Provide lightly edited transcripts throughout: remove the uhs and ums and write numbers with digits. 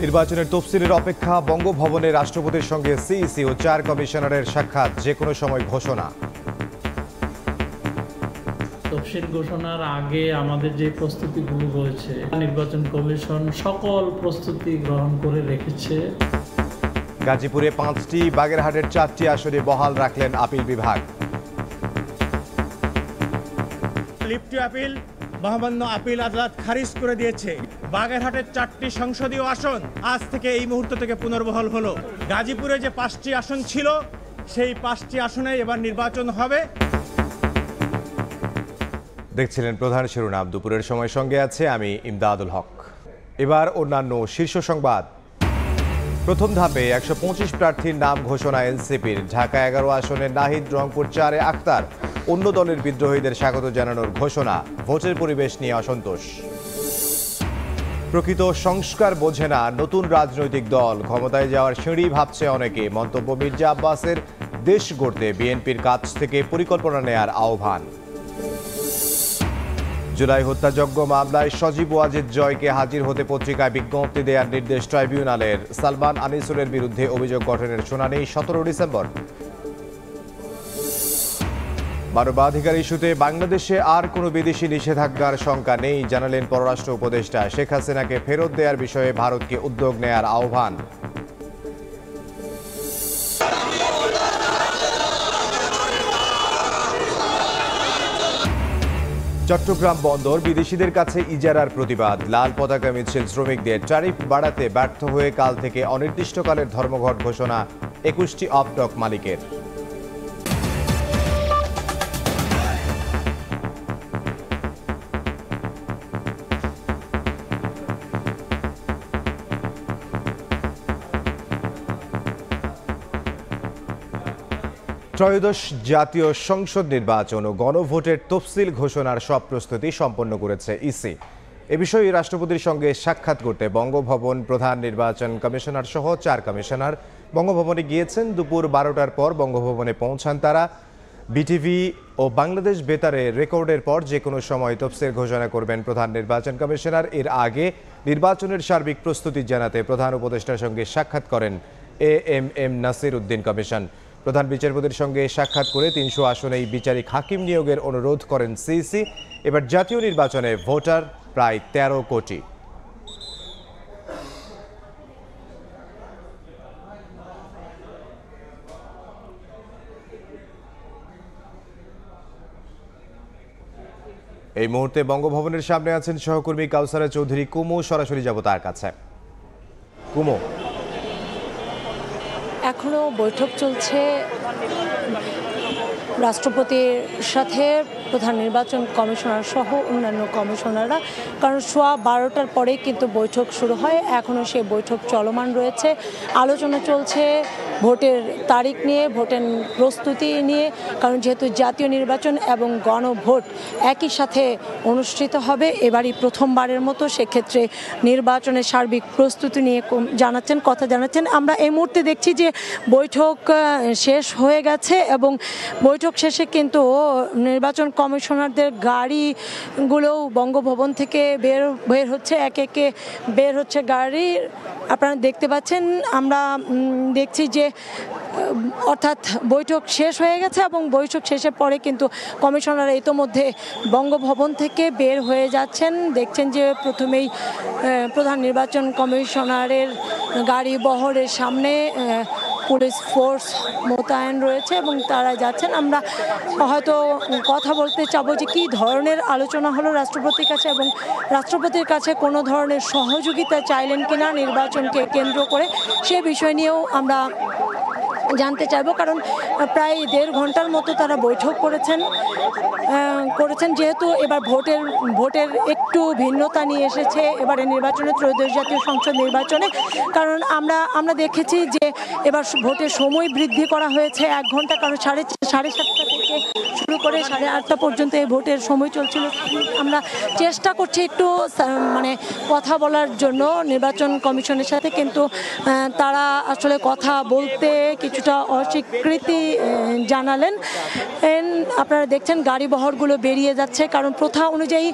নির্বাচনের তফসিলের অপেক্ষা, বঙ্গভবনে রাষ্ট্রপতির সঙ্গে সিইসি ও 4 কমিশনারের সাক্ষাৎ, যে কোনো সময় ঘোষণা। তফসিল ঘোষণার আগে আমাদের যে প্রস্তুতিগুলো রয়েছে, নির্বাচন কমিশন সকল প্রস্তুতি গ্রহণ করে রেখেছে। গাজীপুরে 5টি, বাগেরহাটের 4টি আসনে বহাল রাখলেন আপিল বিভাগ। লিফট আপিল মহামান্য আপিল আদালত খারিজ করে দিয়েছে। বাগেরহাটের 4টি সংসদীয় আসন আজ থেকে এই মুহূর্ত থেকে পুনর্বহাল হলো। গাজীপুরে যে 5টি আসন ছিল, সেই 5টি আসনে এবার নির্বাচন হবে। দেখছিলেন প্রধান শিরোনাম। দুপুরের সময় সঙ্গে আছে আমি ইমদাদুল হক। এবার অন্যান্য শীর্ষ সংবাদ। প্রথম ধাপে 125 প্রার্থীর নাম ঘোষণা এনসিপির। ঢাকা 11 আসনে নাহিদ, রংপুর 4-এ আক্তার। অন্য দলের বিদ্রোহীদের স্বাগত জানানোর ঘোষণা। ভোটের পরিবেশ নিয়ে অসন্তোষ। প্রকৃত সংস্কার বোঝে না নতুন রাজনৈতিক দল, ক্ষমতায় যাওয়ার সিঁড়ি ভাবছে অনেকে। মন্তব্য মির্জা আব্বাসের। দেশ গড়তে বিএনপির কাছ থেকে পরিকল্পনা নেয়ার আহ্বান। জুলাই হত্যাযজ্ঞ মামলায় সজীব ওয়াজেদ জয়কে হাজির হতে পত্রিকায় বিজ্ঞপ্তি দেওয়ার নির্দেশ ট্রাইব্যুনালের। সালমান আনিসুরের বিরুদ্ধে অভিযোগ গঠনের শুনানি 17 ডিসেম্বর। মানবাধিকার ইস্যুতে বাংলাদেশে আর কোনো বিদেশি নিষেধাজ্ঞার শঙ্কা নেই, জানালেন পররাষ্ট্র উপদেষ্টা। শেখ হাসিনাকে ফেরত দেওয়ার বিষয়ে ভারতকে উদ্যোগ নেয়ার আহ্বান। চট্টগ্রাম বন্দর বিদেশিদের কাছে ইজারার প্রতিবাদ। লাল পতাকা মিছিল শ্রমিকদের। ট্যারিফ বাড়াতে ব্যর্থ হয়ে কাল থেকে অনির্দিষ্টকালের ধর্মঘট ঘোষণা 21টি অপটক মালিকের। ত্রয়োদশ জাতীয় সংসদ নির্বাচন ও গণভোটের তফসিল ঘোষণার সব প্রস্তুতি সম্পন্ন করেছে ইসি। এ বিষয়ে রাষ্ট্রপতির সঙ্গে সাক্ষাৎ করতে বঙ্গভবন প্রধান নির্বাচন কমিশনার সহ 4 কমিশনার বঙ্গভবনে গিয়েছেন। দুপুর 12টার পর বঙ্গভবনে পৌঁছান তারা। বিটিভি ও বাংলাদেশ বেতারে রেকর্ডের পর যে কোনো সময় তফসিল ঘোষণা করবেন প্রধান নির্বাচন কমিশনার। এর আগে নির্বাচনের সার্বিক প্রস্তুতি জানাতে প্রধান উপদেষ্টার সঙ্গে সাক্ষাৎ করেন এএমএম নাসির উদ্দিন কমিশন। প্রধান বিচারপতির সঙ্গে সাক্ষাৎ করে 300 আসনেই বিচারিক হাকিম নিয়োগের অনুরোধ করেন সিইসি। এবার জাতীয় নির্বাচনে ভোটার প্রায় 13 কোটি। এই মুহূর্তে বঙ্গভবনের সামনে আছেন সহকর্মী কাউসারা চৌধুরী কুমু। সরাসরি যাব তার কাছে। কুমু, এখনো বৈঠক চলছে রাষ্ট্রপতির সাথে প্রধান নির্বাচন কমিশনার সহ অন্যান্য কমিশনাররা, কারণ সোয়া 12টার পরেই কিন্তু বৈঠক শুরু হয়। এখনও সেই বৈঠক চলমান রয়েছে। আলোচনা চলছে ভোটের তারিখ নিয়ে, ভোটের প্রস্তুতি নিয়ে, কারণ যেহেতু জাতীয় নির্বাচন এবং গণভোট একই সাথে অনুষ্ঠিত হবে এবারই প্রথমবারের মতো, সেক্ষেত্রে নির্বাচনের সার্বিক প্রস্তুতি নিয়ে কথা জানাচ্ছেন। আমরা এই মুহূর্তে দেখছি যে বৈঠক শেষ হয়ে গেছে এবং বৈঠক শেষে কিন্তু নির্বাচন কমিশনারদের গাড়িগুলোও বঙ্গভবন থেকে বের হচ্ছে, একে একে বের হচ্ছে গাড়ি। আপনারা দেখতে পাচ্ছেন, আমরা দেখছি যে অর্থাৎ বৈঠক শেষ হয়ে গেছে এবং বৈঠক শেষের পরে কিন্তু কমিশনাররা ইতোমধ্যে বঙ্গভবন থেকে বের হয়ে যাচ্ছেন। দেখছেন যে প্রথমেই প্রধান নির্বাচন কমিশনারের গাড়ি বহরের সামনে পুলিশ ফোর্স মোতায়েন রয়েছে এবং তারা যাচ্ছেন। আমরা হয়তো কথা বলতে চাবো যে কী ধরনের আলোচনা হলো রাষ্ট্রপতির কাছে এবং রাষ্ট্রপতির কাছে কোনো ধরনের সহযোগিতা চাইলেন কিনা নির্বাচনকে কেন্দ্র করে, সে বিষয় নিয়েও আমরা জানতে চাইব। কারণ প্রায় 1.5 ঘন্টার মতো তারা বৈঠক করেছেন যেহেতু এবার ভোটের একটু ভিন্নতা নিয়ে এসেছে এবারে নির্বাচনে, ত্রয়োদশ জাতীয় সংসদ নির্বাচনে। কারণ আমরা দেখেছি যে এবার ভোটের সময় বৃদ্ধি করা হয়েছে 1 ঘন্টা, কারণ 7:30 থেকে থেকে শুরু করে 8:30 পর্যন্ত এই ভোটের সময় চলছিল। আমরা চেষ্টা করছি একটু মানে কথা বলার জন্য নির্বাচন কমিশনের সাথে, কিন্তু তারা আসলে কথা বলতে কিছুটা অস্বীকৃতি জানালেন। আপনারা দেখছেন গাড়ি বহরগুলো বেরিয়ে যাচ্ছে, কারণ প্রথা অনুযায়ী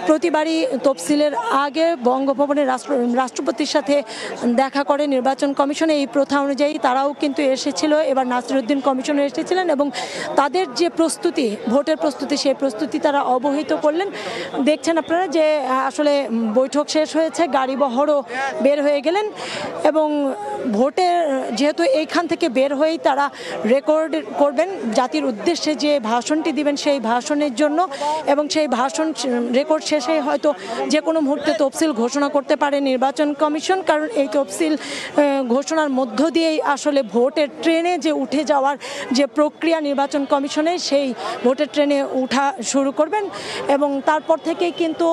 প্রতিবারই তফসিলের আগে বঙ্গভবনের রাষ্ট্রপতির সাথে দেখা করে নির্বাচন কমিশনে। এই প্রথা অনুযায়ী তারাও কিন্তু এসেছিল, এবার নাসিরউদ্দিন কমিশনে এসেছিলেন এবং তাদের যে প্রস্তুতি, ভোটের প্রস্তুতি, সেই প্রস্তুতি তারা অবহিত করলেন। দেখছেন আপনারা যে আসলে বৈঠক শেষ হয়েছে, গাড়ি বহরও বের হয়ে গেলেন এবং ভোটের যেহেতু এইখান থেকে বের হয়েই তারা রেকর্ড করবেন জাতির উদ্দেশ্যে যে ভাষণটি দিবেন সেই ভাষণের জন্য, এবং সেই ভাষণ রেকর্ড শেষে হয়তো যে কোনো মুহূর্তে তফসিল ঘোষণা করতে পারে নির্বাচন কমিশন, কারণ এই তফসিল ঘোষণার মধ্য দিয়েই আসলে ভোটের ট্রেনে যে উঠে যাওয়ার যে প্রক্রিয়া নির্বাচন কমিশনের, সেই ভোটের ট্রেনে উঠা শুরু করবেন এবং তারপর থেকেই কিন্তু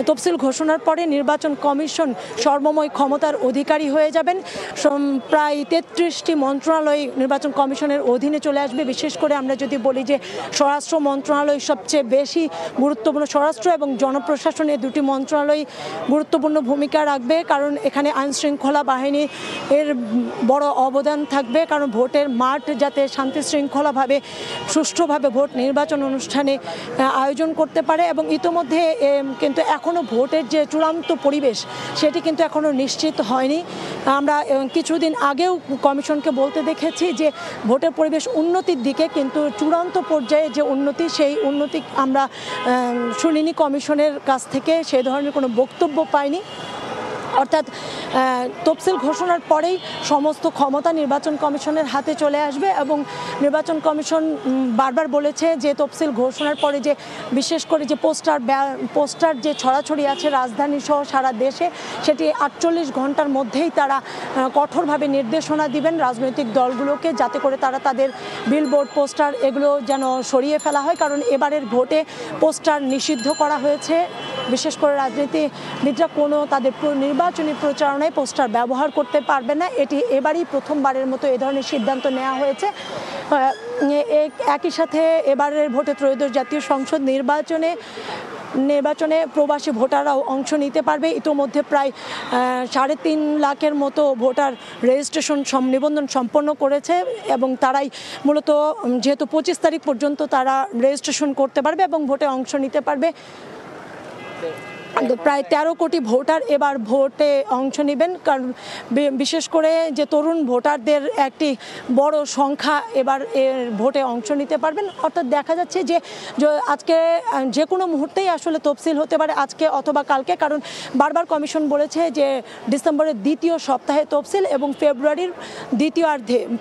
তফসিল ঘোষণার পরে নির্বাচন কমিশন সর্বময় ক্ষমতার অধিকারী হয়ে যাবেন। প্রায় 33টি মন্ত্রণালয় নির্বাচন কমিশনের অধীনে চলে আসবে। বিশেষ করে আমরা যদি বলি যে স্বরাষ্ট্র মন্ত্রণালয় সবচেয়ে বেশি গুরুত্বপূর্ণ, স্বরাষ্ট্র এবং জনপ্রশাসন এই দুটি মন্ত্রণালয় গুরুত্বপূর্ণ ভূমিকা রাখবে, কারণ এখানে আইনশৃঙ্খলা বাহিনী এর বড় অবদান থাকবে, কারণ ভোটের মাঠ যাতে শান্তি শৃঙ্খলাভাবে সুষ্ঠুভাবে ভোট নির্বাচন অনুষ্ঠানে আয়োজন করতে পারে। এবং ইতোমধ্যে কিন্তু এখনও ভোটের যে চূড়ান্ত পরিবেশ সেটি কিন্তু এখনও নিশ্চিত হয়নি। আমরা কিছুদিন আগেও কমিশনকে বলতে দেখেছি যে ভোটের পরিবেশ উন্নতির দিকে, কিন্তু চূড়ান্ত পর্যায়ে যে উন্নতি, সেই উন্নতি আমরা শুনিনি কমিশনের কাছ থেকে, সেই ধরনের কোনো বক্তব্য পাইনি। অর্থাৎ তফসিল ঘোষণার পরেই সমস্ত ক্ষমতা নির্বাচন কমিশনের হাতে চলে আসবে এবং নির্বাচন কমিশন বারবার বলেছে যে তফসিল ঘোষণার পরে যে বিশেষ করে যে পোস্টার যে ছড়াছড়ি আছে রাজধানী সহ সারা দেশে, সেটি 48 ঘন্টার মধ্যেই তারা কঠোরভাবে নির্দেশনা দিবেন রাজনৈতিক দলগুলোকে, যাতে করে তারা তাদের বিলবোর্ড, পোস্টার এগুলো যেন সরিয়ে ফেলা হয়, কারণ এবারের ভোটে পোস্টার নিষিদ্ধ করা হয়েছে। বিশেষ করে রাজনীতিবিদরা কোনো তাদের নির্বাচনী প্রচারণায় পোস্টার ব্যবহার করতে পারবে না। এটি এবারই প্রথমবারের মতো এ ধরনের সিদ্ধান্ত নেওয়া হয়েছে। একই সাথে এবারের ভোটে ত্রয়োদশ জাতীয় সংসদ নির্বাচনে প্রবাসী ভোটাররাও অংশ নিতে পারবে। ইতোমধ্যে প্রায় 3.5 লাখের মতো ভোটার রেজিস্ট্রেশন নিবন্ধন সম্পন্ন করেছে এবং তারাই মূলত যেহেতু 25 তারিখ পর্যন্ত তারা রেজিস্ট্রেশন করতে পারবে এবং ভোটে অংশ নিতে পারবে। প্রায় 13 কোটি ভোটার এবার ভোটে অংশ নেবেন, কারণ বিশেষ করে যে তরুণ ভোটারদের একটি বড় সংখ্যা এবার ভোটে অংশ নিতে পারবেন। অর্থাৎ দেখা যাচ্ছে যে আজকে যে কোনো মুহূর্তেই আসলে তফসিল হতে পারে, আজকে অথবা কালকে, কারণ বারবার কমিশন বলেছে যে ডিসেম্বরের দ্বিতীয় সপ্তাহে তফসিল এবং ফেব্রুয়ারির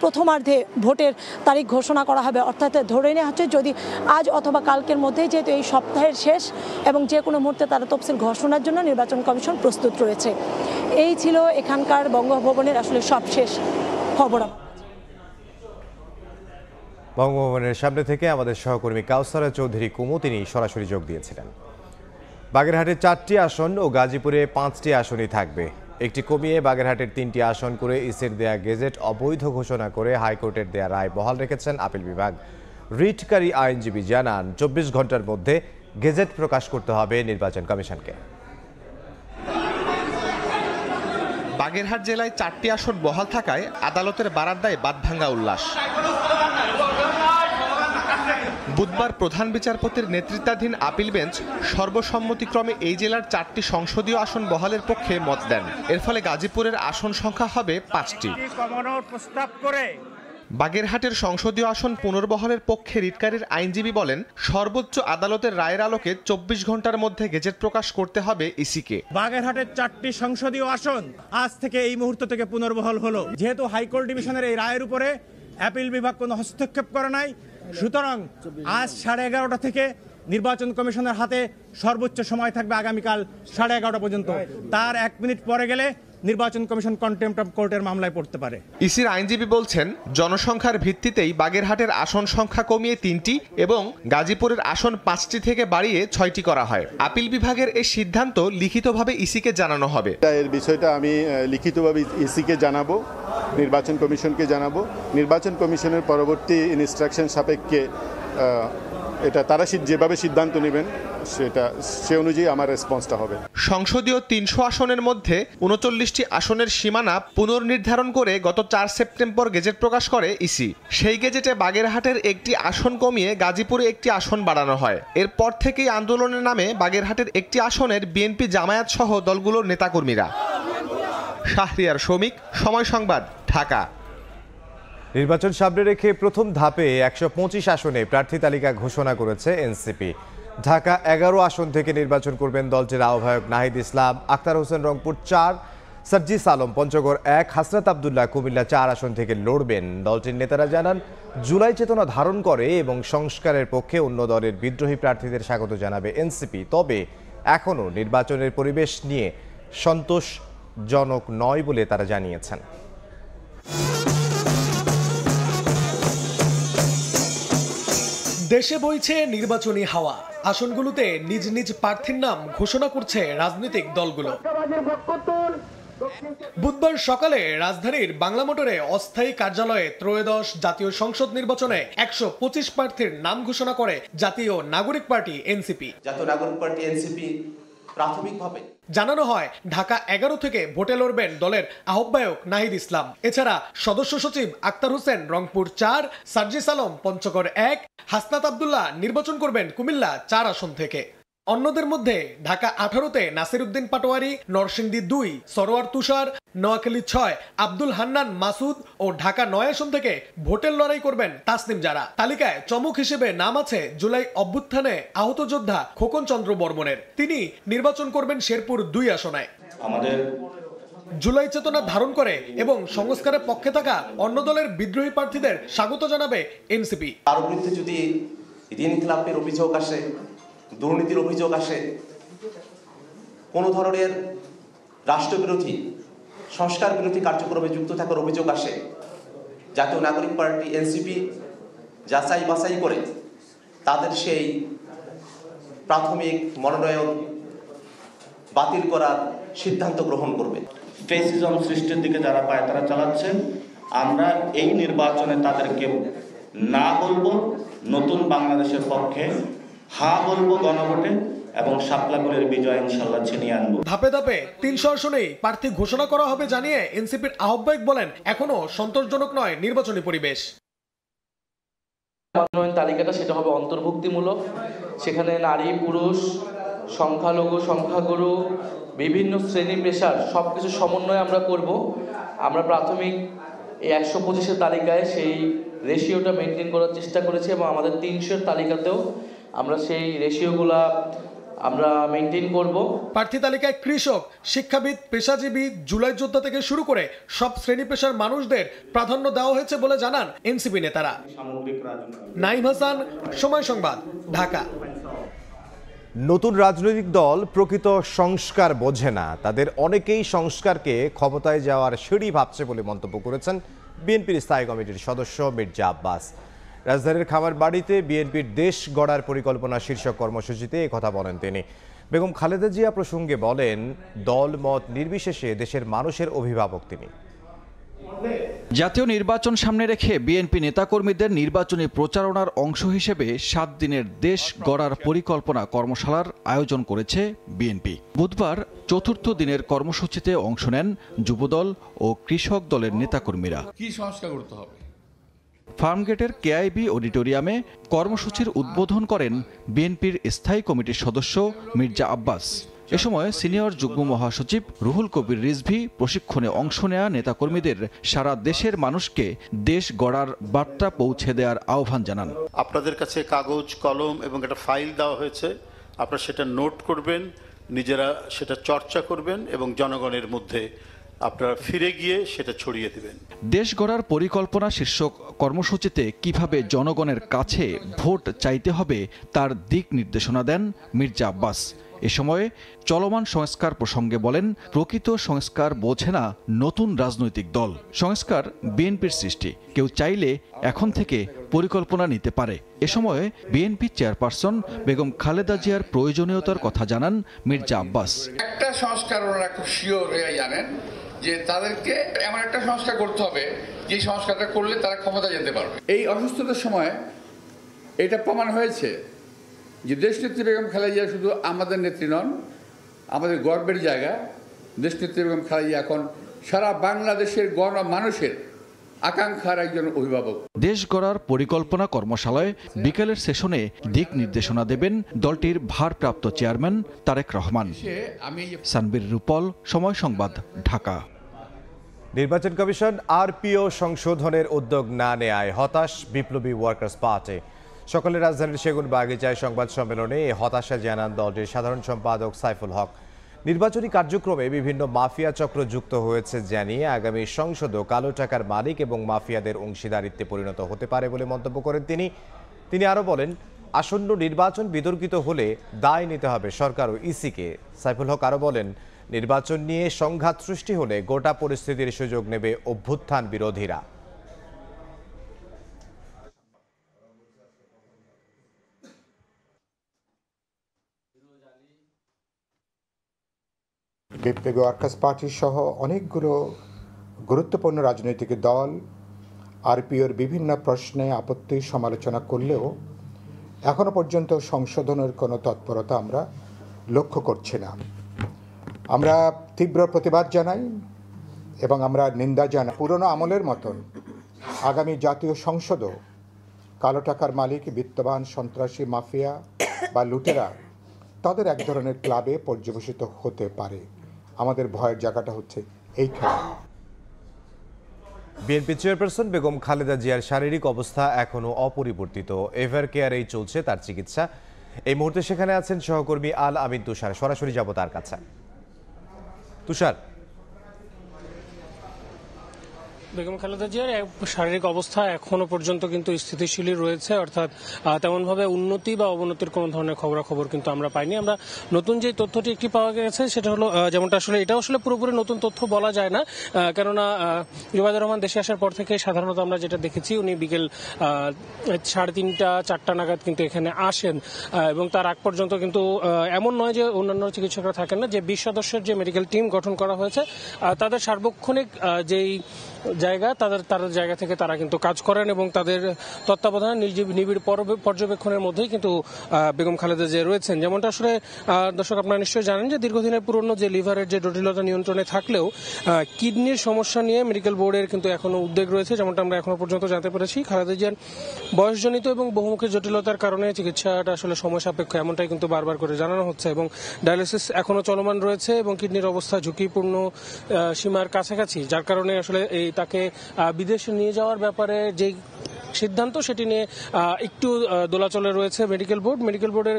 প্রথমার্ধে ভোটের তারিখ ঘোষণা করা হবে। অর্থাৎ ধরে নেওয়া হচ্ছে যদি আজ অথবা কালকের মধ্যেই, যেহেতু এই সপ্তাহের শেষ এবং যে কোনো মুহূর্তে তারা তফসিল ঘোষণার জন্য নির্বাচন কমিশন প্রস্তুত রয়েছে। এই ছিল এখানকার বঙ্গভবনের আসলে সবশেষ খবর। বঙ্গভবনের সামনে থেকে আমাদের সহকর্মী কাউসারা চৌধুরী কুমু তিনি সরাসরি যোগ দিয়েছিলেন। বাগেরহাটের 4টি আসন ও গাজীপুরে 5টি আসনই থাকবে। একটি কমিয়ে বাগেরহাটের 3টি আসন করে ইসির দেয়া গেজেট অবৈধ ঘোষণা করে হাইকোর্টের দেয়া রায় বহাল রেখেছেন আপিল বিভাগ। রিটকারী আইনজীবী জানান 24 ঘন্টার মধ্যে গেজেট প্রকাশ করতে হবে নির্বাচন কমিশনকে। বাগেরহাট জেলায় 4টি আসন বহাল থাকায় আদালতের বারান্দায় বাঁধভাঙা উল্লাস। বুধবার প্রধান বিচারপতির নেতৃত্বাধীন আপিল বেঞ্চ সর্বসম্মতিক্রমে এই জেলার 4টি সংসদীয় আসন বহালের পক্ষে মত দেন। এর ফলে গাজীপুরের আসন সংখ্যা হবে 5টি। বাগেরহাটের সংসদীয় আসন পুনর্বহালের পক্ষে রিটকারীর আইনজীবী বলেন, সর্বোচ্চ আদালতের রায়ের আলোকে 24 ঘন্টার মধ্যে গেজেট প্রকাশ করতে হবে ইসিকে। বাগেরহাটের 4টি সংসদীয় আসন আজ থেকে এই মুহূর্ত থেকে পুনর্বহাল হলো। যেহেতু হাইকোর্ট ডিভিশনের এই রায়ের উপরে আপিল বিভাগ কোনো হস্তক্ষেপ করে নাই, সুতরাং আজ 11:30 থেকে নির্বাচন কমিশনের হাতে সর্বোচ্চ সময় থাকবে আগামীকাল 11:30 পর্যন্ত। তার 1 মিনিট পরে গেলে নির্বাচন কমিশন কন্টেম্প্ট অফ কোর্টের মামলায় পড়তে পারে। ইসির আইনজীবী বলছেন, জনসংখ্যার ভিত্তিতেই বাগেরহাটের আসন সংখ্যা কমিয়ে 3টি এবং গাজীপুরের আসন 5টি থেকে বাড়িয়ে 6টি করা হয়। আপিল বিভাগের এই সিদ্ধান্ত লিখিতভাবে ইসিকে জানানো হবে। এর বিষয়টা আমি লিখিতভাবে ইসিকে জানাবো, নির্বাচন কমিশনকে জানাবো। নির্বাচন কমিশনের পরবর্তী ইনস্ট্রাকশন সাপেক্ষে এটা তারা যেভাবে সিদ্ধান্ত নেবেন সে অনুযায়ী আমার রেসপন্সটা হবে। সংসদীয় ৩০০ আসনের মধ্যে ৩৯টি আসনের সীমানা পুনর্নির্ধারণ করে গত ৪ সেপ্টেম্বর গেজেট প্রকাশ করে ইসি। সেই গেজেটে বাগেরহাটের একটি আসন কমিয়ে গাজীপুরে একটি আসন বাড়ানো হয়। এরপর থেকেই আন্দোলনের নামে বাগেরহাটের একটি আসনের বিএনপি জামায়াত সহ দলগুলোর নেতাকর্মীরা। শাহরিয়ার শমিক, সময় সংবাদ, ঢাকা। নির্বাচন সামনে রেখে প্রথম ধাপে ১২৫ আসনে প্রার্থী তালিকা ঘোষণা করেছে এনসিপি। ঢাকা ১১ আসন থেকে নির্বাচন করবেন দলটির আহ্বায়ক নাহিদ ইসলাম, আখতার হোসেন রংপুর ৪, সার্জিস আলম পঞ্চগড় ১, হাসনাত আবদুল্লাহ কুমিল্লা ৪ আসন থেকে লড়বেন। দলটির নেতারা জানান, জুলাই চেতনা ধারণ করে এবং সংস্কারের পক্ষে অন্য দলের বিদ্রোহী প্রার্থীদের স্বাগত জানাবে এনসিপি। তবে এখনও নির্বাচনের পরিবেশ নিয়ে সন্তোষজনক নয় বলে তারা জানিয়েছেন। দেশে বইছে নির্বাচনী হাওয়া। আসনগুলোতে নিজ নিজ প্রার্থীর নাম ঘোষণা করছে রাজনৈতিক দলগুলো। বুধবার সকালে রাজধানীর বাংলা মোটরে অস্থায়ী কার্যালয়ে ত্রয়োদশ জাতীয় সংসদ নির্বাচনে ১২৫ প্রার্থীর নাম ঘোষণা করে জাতীয় নাগরিক পার্টি এনসিপি। জাতীয় নাগরিক পার্টি এনসিপি প্রাথমিকভাবে জানানো হয়, ঢাকা ১১ থেকে ভোটে লড়বেন দলের আহ্বায়ক নাহিদ ইসলাম। এছাড়া সদস্য সচিব আখতার হোসেন রংপুর ৪, সার্জিস আলম পঞ্চগড় ১, হাসনাত আবদুল্লাহ নির্বাচন করবেন কুমিল্লা ৪ আসন থেকে। অন্যদের মধ্যে ঢাকা ১৮-তে নাসির উদ্দিন পাটোয়ারি, নরসিংদী ২, সরোয়ার তুষার, নোয়াখালী ৬, আব্দুল হান্নান মাসুদ ও ঢাকা ৯ আসন থেকে ভোটের লড়াই করবেন তাসনিম জারা। তালিকায় চমক হিসেবে নাম আছে জুলাই অভ্যুত্থানে আহত যোদ্ধা খোকন চন্দ্র বর্মনের। তিনি নির্বাচন করবেন শেরপুর ২ আসনে। আমাদের জুলাই চেতনা ধারণ করে এবং সংস্কারের পক্ষে থাকা অন্য দলের বিদ্রোহী প্রার্থীদের স্বাগত জানাবে এনসিপি। কারো বিরুদ্ধে যদি ঋণ খেলাপের অভিযোগ আসে, দুর্নীতির অভিযোগ আসে, কোনো ধরনের রাষ্ট্রবিরোধী সংস্কার বিরোধী কার্যক্রমে যুক্ত থাকার অভিযোগ আসে, জাতীয় নাগরিক পার্টি এনসিপি যাচাই বাছাই করে তাদের সেই প্রাথমিক মনোনয়ন বাতিল করার সিদ্ধান্ত গ্রহণ করবে। ফেসিজম সৃষ্টির দিকে যারা পায়তারা চালাচ্ছেন, আমরা এই নির্বাচনে তাদেরকে না বলবো নতুন বাংলাদেশের পক্ষে, হ্যাঁ বলবো গণভোটে এবং শাপলাগুলের বিজয় ইনশাল্লাহ ছিনিয়ে আনবো। ধাপে ধাপে ৩০০ আসনেই প্রার্থী ঘোষণা করা হবে জানিয়ে এনসিপির আহ্বায়ক বলেন, এখনো সন্তোষজনক নয় নির্বাচনী পরিবেশ। মনোনয়ন তালিকাটা সেটা হবে অন্তর্ভুক্তিমূলক। সেখানে নারী, পুরুষ, সংখ্যালঘু, সংখ্যাগুরু, বিভিন্ন শ্রেণী পেশার সবকিছু সমন্বয় আমরা করব। আমরা প্রাথমিক এই ১২৫-এর তালিকায় সেই রেশিওটা মেনটেন করার চেষ্টা করেছি এবং আমাদের ৩০০-এর তালিকাতেও আমরা সেই রেশিওগুলা আমরা মেনটেন করব। প্রার্থী তালিকায় কৃষক, শিক্ষাবিদ, পেশাজীবী, জুলাই যোদ্ধা থেকে শুরু করে সব শ্রেণী পেশার মানুষদের প্রাধান্য দেওয়া হয়েছে বলে জানান এনসিপি নেতারা। নাইম হাসান, সময় সংবাদ, ঢাকা। নতুন রাজনৈতিক দল প্রকৃত সংস্কার বোঝে না, তাদের অনেকেই সংস্কারকে ক্ষমতায় যাওয়ার সিঁড়ি ভাবছে বলে মন্তব্য করেছেন বিএনপির স্থায়ী কমিটির সদস্য মির্জা আব্বাস। রাজধানীর খামারবাড়িতে বিএনপির দেশ গড়ার পরিকল্পনা শীর্ষক কর্মসূচিতে কথা বলেন তিনি। বেগম খালেদা জিয়া প্রসঙ্গে বলেন, দল মত নির্বিশেষে দেশের মানুষের অভিভাবক তিনি। জাতীয় নির্বাচন সামনে রেখে বিএনপি নেতাকর্মীদের নির্বাচনী প্রচারণার অংশ হিসেবে ৭ দিনের দেশ গড়ার পরিকল্পনা কর্মশালার আয়োজন করেছে বিএনপি। বুধবার ৪র্থ দিনের কর্মসূচিতে অংশ নেন যুবদল ও কৃষক দলের নেতাকর্মীরা। কি সংস্কার করতে হবে? ফার্মগেটের কেআইবি অডিটোরিয়ামে কর্মসূচির উদ্বোধন করেন বিএনপির স্থায়ী কমিটির সদস্য মির্জা আব্বাস। এ সময় সিনিয়র যুগ্ম মহাসচিব রুহুল কবির রিজভী প্রশিক্ষণে অংশ নেয়া নেতাকর্মীদের সারা দেশের মানুষকে দেশ গড়ার বার্তা পৌঁছে দেওয়ার আহ্বান জানান। আপনাদের কাছে কাগজ, কলম এবং একটা ফাইল দেওয়া হয়েছে, আপনারা সেটা নোট করবেন, নিজেরা সেটা চর্চা করবেন এবং জনগণের মধ্যে আপনারা ফিরে গিয়ে সেটা ছড়িয়ে দিবেন। দেশ গড়ার পরিকল্পনা শীর্ষক কর্মসূচিতে কিভাবে জনগণের কাছে ভোট চাইতে হবে তার দিক নির্দেশনা দেন মির্জা আব্বাস। এ সময় চলমান সংস্কার প্রসঙ্গে বলেন, প্রকৃত সংস্কার বোঝে না নতুন রাজনৈতিক দল। সংস্কার বিএনপির সৃষ্টি, কেউ চাইলে এখন থেকে পরিকল্পনা নিতে পারে। এ সময় বিএনপি চেয়ারপারসন বেগম খালেদা জিয়ার প্রয়োজনীয়তার কথা জানান মির্জা আব্বাস। একটা সংস্কার ওনারা খুব শিওর হয়ে জানেন যে তাদেরকে এমন একটা সংস্কার করতে হবে যে সংস্কারটা করলে তারা ক্ষমতা যেতে পারবে। এই অসুস্থতার সময় এটা প্রমাণ হয়েছে যে দেশনেত্রী বেগম খালেদা জিয়া শুধু আমাদের নেত্রী নন, আমাদের গর্বের জায়গা। দেশনেত্রী বেগম খালেদা জিয়া এখন সারা বাংলাদেশের গণমানুষের আকাঙ্ক্ষার একজন অভিভাবক। দেশ গড়ার পরিকল্পনা কর্মশালায় বিকেলের সেশনে দিক নির্দেশনা দেবেন দলটির ভারপ্রাপ্ত চেয়ারম্যান তারেক রহমান। সানবীর রূপল, সময় সংবাদ, ঢাকা। নির্বাচন কমিশন আরপিও সংশোধনের উদ্যোগ না নেয়ায় হতাশ বিপ্লবী ওয়ার্কার্স পার্টি। সকালে রাজধানীর সেগুনবাগিচায় সংবাদ সম্মেলনে এই হতাশা জানান দলটির সাধারণ সম্পাদক সাইফুল হক। নির্বাচনী কার্যক্রমে বিভিন্ন মাফিয়া চক্র যুক্ত হয়েছে জানিয়ে আগামী সংসদও কালো টাকার মালিক এবং মাফিয়াদের অংশীদারিত্বে পরিণত হতে পারে বলে মন্তব্য করেন তিনি আরও বলেন, আসন্ন নির্বাচন বিতর্কিত হলে দায় নিতে হবে সরকার ও ইসিকে। সাইফুল হক আরও বলেন, নির্বাচন নিয়ে সংঘাত সৃষ্টি হলে গোটা পরিস্থিতির সুযোগ নেবে অভ্যুত্থান বিরোধীরা। বিপ্লবী ওয়ার্কার্স পার্টি সহ অনেকগুলো গুরুত্বপূর্ণ রাজনৈতিক দল আরপিওর বিভিন্ন প্রশ্নে আপত্তি সমালোচনা করলেও এখনো পর্যন্ত সংশোধনের কোনো তৎপরতা আমরা লক্ষ্য করছি না। আমরা তীব্র প্রতিবাদ জানাই এবং আমরা নিন্দা জানাই পুরনো আমলের মতন আগামী জাতীয় সংসদও কালো টাকার মালিক, বিত্তবান, সন্ত্রাসী, মাফিয়া বা লুটেরা তাদের এক ধরনের ক্লাবে পর্যবেসিত হতে পারে। আমাদের ভয়ের জায়গাটা হচ্ছে এইখানে। বিএনপি চেয়ারপারসন বেগম খালেদা জিয়ার শারীরিক অবস্থা এখনও অপরিবর্তিত। এভার কেয়ারেই চলছে তার চিকিৎসা। এই মুহূর্তে সেখানে আছেন সহকর্মী আল আমিন তুষার। সরাসরি যাব তার কাছে। তুষার, বেগম খালেদা জিয়ার শারীরিক অবস্থা এখনো পর্যন্ত কিন্তু স্থিতিশীলই রয়েছে, অর্থাৎ তেমনভাবে উন্নতি বা অবনতির কোনো ধরনের খবরাখবর কিন্তু আমরা পাইনি। আমরা নতুন যে তথ্যটি একটি পাওয়া গেছে সেটা হলো, যেমনটা আসলে এটা আসলে পুরোপুরি নতুন তথ্য বলা যায় না, কেননা জুবাইদুর রহমান দেশে আসার পর থেকে সাধারণত আমরা যেটা দেখেছি উনি বিকেল 3:30-4টা নাগাদ কিন্তু এখানে আসেন এবং তার আগ পর্যন্ত কিন্তু এমন নয় যে অন্যান্য চিকিৎসকরা থাকেন না। যে 20 সদস্যের যে মেডিকেল টিম গঠন করা হয়েছে তাদের সার্বক্ষণিক যেই জায়গা তাদের জায়গা থেকে তারা কিন্তু কাজ করেন এবং তাদের তত্ত্বাবধানে নিবিড় পর্যবেক্ষণের মধ্যেই কিন্তু বেগম খালেদা জিয়া রয়েছেন। যেমনটা আসলে দর্শক আপনারা নিশ্চয়ই জানেন যে দীর্ঘদিনের পুরনো যে লিভারের যে জটিলতা নিয়ন্ত্রণে থাকলেও কিডনির সমস্যা নিয়ে মেডিকেল বোর্ডের কিন্তু এখনো উদ্বেগ রয়েছে। যেমনটা আমরা এখনো পর্যন্ত জানতে পেরেছি, খালেদা জিয়ার বয়সজনিত এবং বহুমুখী জটিলতার কারণে চিকিৎসাটা আসলে সময় সাপেক্ষ, এমনটাই কিন্তু বারবার করে জানানো হচ্ছে এবং ডায়ালিসিস এখনো চলমান রয়েছে এবং কিডনির অবস্থা ঝুঁকিপূর্ণ সীমার কাছাকাছি, যার কারণে আসলে তাকে বিদেশে নিয়ে যাওয়ার ব্যাপারে যে সিদ্ধান্ত সেটি নিয়ে একটু দোলাচলে রয়েছে মেডিকেল বোর্ডের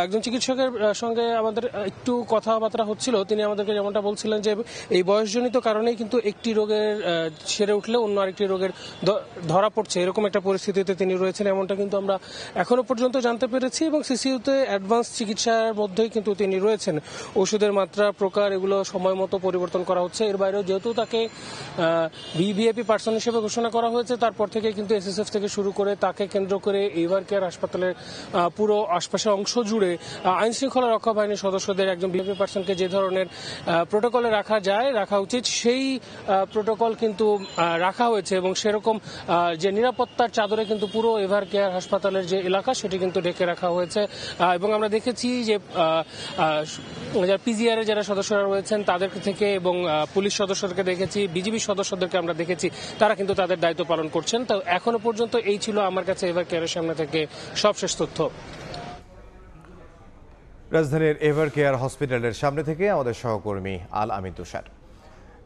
একজন চিকিৎসকের সঙ্গে আমাদের একটু কথাবার্তা হচ্ছিল। তিনি আমাদেরকে যেমনটা বলছিলেন যে এই বয়সজনিত কারণেই কিন্তু একটি রোগের সেরে উঠলে অন্য আরেকটি রোগের ধরা পড়ছে, এরকম একটা পরিস্থিতিতে তিনি রয়েছেন, এমনটা কিন্তু আমরা এখনো পর্যন্ত জানতে পেরেছি এবং সিসিইউতে অ্যাডভান্স চিকিৎসার মধ্যেই কিন্তু তিনি রয়েছেন। ওষুধের মাত্রা, প্রকার এগুলো সময় মতো পরিবর্তন করা হচ্ছে। এর বাইরেও যেহেতু তাকে ভিভিআইপি পার্সন হিসেবে ঘোষণা করা হয়েছে, তারপর থেকে কিন্তু এসএসএফ থেকে শুরু করে তাকে কেন্দ্র করে এভার কেয়ার হাসপাতালের পুরো আশপাশের অংশ জুড়ে আইন শৃঙ্খলা রক্ষা বাহিনীর সদস্যদের একজন ভিভিআইপি পার্সনকে যে ধরনের প্রোটোকলে রাখা উচিত সেই প্রোটোকল কিন্তু রাখা হয়েছে এবং সেরকম যে নিরাপত্তার চাদরে কিন্তু পুরো এভার কেয়ার হাসপাতালের যে এলাকা সেটি কিন্তু ঢেকে রাখা হয়েছে এবং আমরা দেখেছি যে পিজিআর এর যারা সদস্যরা রয়েছেন তাদের থেকে এবং পুলিশ সদস্যদেরকে দেখেছি, বিজিবি সদস্যদেরকে আমরা দেখেছি, তারা কিন্তু তাদের দায়িত্ব পালন করছেন। তো এখনো পর্যন্ত এই ছিল আমার কাছে এভার কেয়ারের সামনে থেকে সবশেষ তথ্য। রাজধানীর এভার কেয়ার হসপিটালের সামনে থেকে আমাদের সহকর্মী আল আমিন তুষার।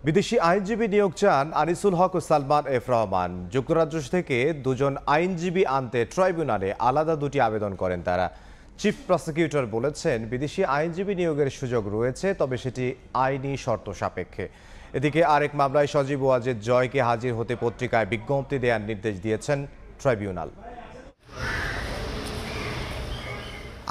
বিদেশি আইনজীবী নিয়োগ চান আনিসুল হক ও সালমান এফ রহমান। যুক্তরাজ্য থেকে দুজন আইনজীবী আনতে ট্রাইব্যুনালে আলাদা দুটি আবেদন করেন তারা। চিফ প্রসিকিউটর বলেছেন, বিদেশি আইনজীবী নিয়োগের সুযোগ রয়েছে, তবে সেটি আইনি শর্ত সাপেক্ষে। এদিকে আরেক মামলায় সজীব ওয়াজেদ জয়কে হাজির হতে পত্রিকায় বিজ্ঞপ্তি দেওয়ার নির্দেশ দিয়েছেন ট্রাইব্যুনাল।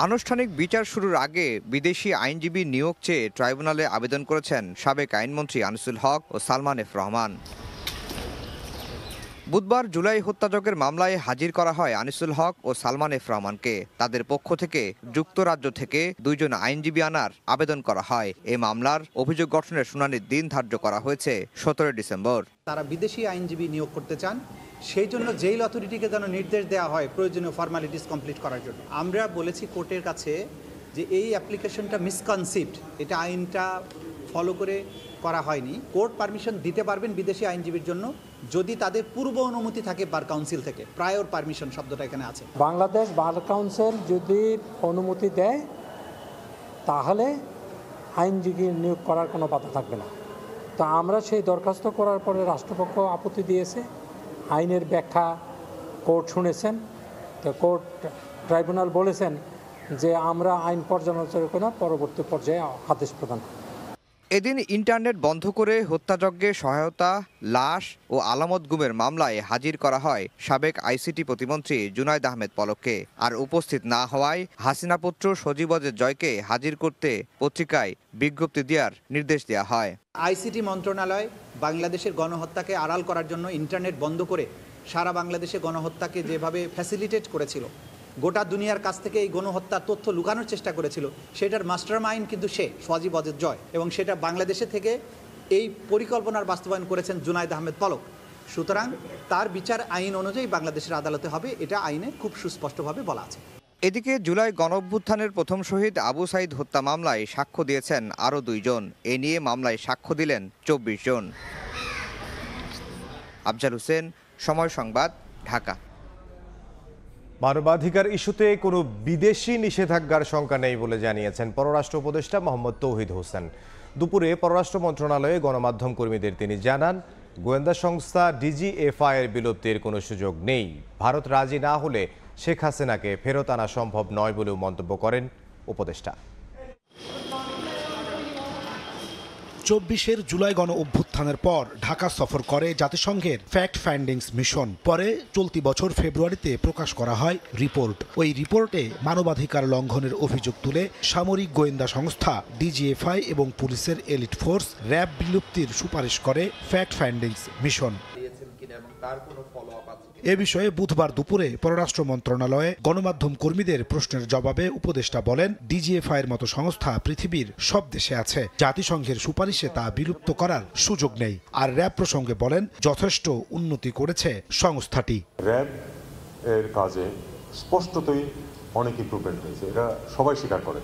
আনুষ্ঠানিক বিচার শুরুর আগে বিদেশি আইনজীবী নিয়োগ চেয়ে ট্রাইব্যুনালে আবেদন করেছেন সাবেক আইনমন্ত্রী আনিসুল হক ও সালমান এফ রহমান। বুধবার জুলাই হত্যাযজ্ঞের মামলায় হাজির করা হয় আনিসুল হক ও সালমান এফ রহমানকে। তাদের পক্ষ থেকে যুক্তরাজ্য থেকে 2 জন আইনজীবী আনার আবেদন করা হয়। এই মামলার অভিযোগ গঠনের শুনানির দিন ধার্য করা হয়েছে 17 ডিসেম্বর। তারা বিদেশি আইনজীবী নিয়োগ করতে চান, সেই জন্য জেল অথরিটিকে যেন নির্দেশ দেওয়া হয় প্রয়োজনীয় ফর্মালিটিস কমপ্লিট করার জন্য। আমরা বলেছি কোর্টের কাছে যে এই অ্যাপ্লিকেশনটা মিসকনসিপ্ট, এটা আইনটা ফলো করে করা হয়নি। কোর্ট পারমিশন দিতে পারবেন বিদেশি আইনজীবীর জন্য যদি তাদের পূর্ব অনুমতি থাকে বার কাউন্সিল থেকে। প্রায়র পারমিশন শব্দটা এখানে আছে। বাংলাদেশ বার কাউন্সিল যদি অনুমতি দেয় তাহলে আইনজীবী নিয়োগ করার কোনো বাধা থাকবে না। তো আমরা সেই দরখাস্ত করার পরে রাষ্ট্রপক্ষ আপত্তি দিয়েছে। আইনের ব্যাখ্যা কোর্ট শুনেছেন। তো কোর্ট ট্রাইব্যুনাল বলেছেন যে আমরা আইন পর্যালোচনা করে পরবর্তী পর্যায়ে আদেশ প্রদান করব। এদিন ইন্টারনেট বন্ধ করে হত্যাযজ্ঞে সহায়তা, লাশ ও আলামত গুমের মামলায় হাজির করা হয় সাবেক আইসিটি প্রতিমন্ত্রী জুনায়েদ আহমেদ পলককে। আর উপস্থিত না হওয়ায় হাসিনা পুত্র সজীব ওয়াজেদ জয়কে হাজির করতে পত্রিকায় বিজ্ঞপ্তি দেওয়ার নির্দেশ দেওয়া হয়। আইসিটি মন্ত্রণালয় বাংলাদেশের গণহত্যাকে আড়াল করার জন্য ইন্টারনেট বন্ধ করে সারা বাংলাদেশে গণহত্যাকে যেভাবে ফ্যাসিলিটেট করেছিল, গোটা দুনিয়ার কাছ থেকে এই গণহত্যার তথ্য লুকানোর চেষ্টা করেছিল, সেটার মাস্টারমাইন্ড কিন্তু সে সজীব ওয়াজেদ জয়, এবং সেটা বাংলাদেশে থেকে এই পরিকল্পনার বাস্তবায়ন করেছেন জুনায়েদ আহমেদ পলক। সুতরাং তার বিচার আইন অনুযায়ী বাংলাদেশের আদালতে হবে, এটা আইনে খুব সুস্পষ্টভাবে বলা আছে। এদিকে জুলাই গণঅভ্যুত্থানের প্রথম শহীদ আবু সাইদ হত্যা মামলায় সাক্ষ্য দিয়েছেন আরও 2 জন। এ নিয়ে মামলায় সাক্ষ্য দিলেন 24 জন। আফজাল হোসেন, সময় সংবাদ, ঢাকা। মানবাধিকার ইস্যুতে কোনো বিদেশি নিষেধাজ্ঞার শঙ্কা নেই বলে জানিয়েছেন পররাষ্ট্র উপদেষ্টা মোহাম্মদ তৌহিদ হোসেন। দুপুরে পররাষ্ট্র মন্ত্রণালয়ে গণমাধ্যম কর্মীদের তিনি জানান, গোয়েন্দা সংস্থা ডিজিএফআই এর বিলুপ্তির কোনো সুযোগ নেই। ভারত রাজি না হলে শেখ হাসিনাকে ফেরত আনা সম্ভব নয় বলেও মন্তব্য করেন উপদেষ্টা। 24 জুলাই গণ অভ্যুত্থানের পর ঢাকা সফর করে জাতিসংঘের ফ্যাক্ট ফাইন্ডিংস মিশন। পরে চলতি বছর ফেব্রুয়ারিতে প্রকাশ করা হয় রিপোর্ট। ওই রিপোর্টে মানবাধিকার লঙ্ঘনের অভিযোগ তুলে সামরিক গোয়েন্দা সংস্থা ডিজিএফআই এবং পুলিশের এলিট ফোর্স র্যাব বিলুপ্তির সুপারিশ করে ফ্যাক্ট ফাইন্ডিংস মিশন। এ বিষয়ে বুধবার দুপুরে পররাষ্ট্র মন্ত্রণালয়ে গণমাধ্যম কর্মীদের প্রশ্নের জবাবে উপদেষ্টা বলেন, ডিজিএফআই এর মতো সংস্থা পৃথিবীর সব দেশে আছে, জাতিসংঘের সুপারিশে তা বিলুপ্ত করার সুযোগ নেই। আর র্যাব প্রসঙ্গে বলেন, যথেষ্ট উন্নতি করেছে সংস্থাটি। র্যাব এর কাজে স্পষ্টতই অনেক ইমপ্রুভমেন্ট হয়েছে, এটা সবাই স্বীকার করে।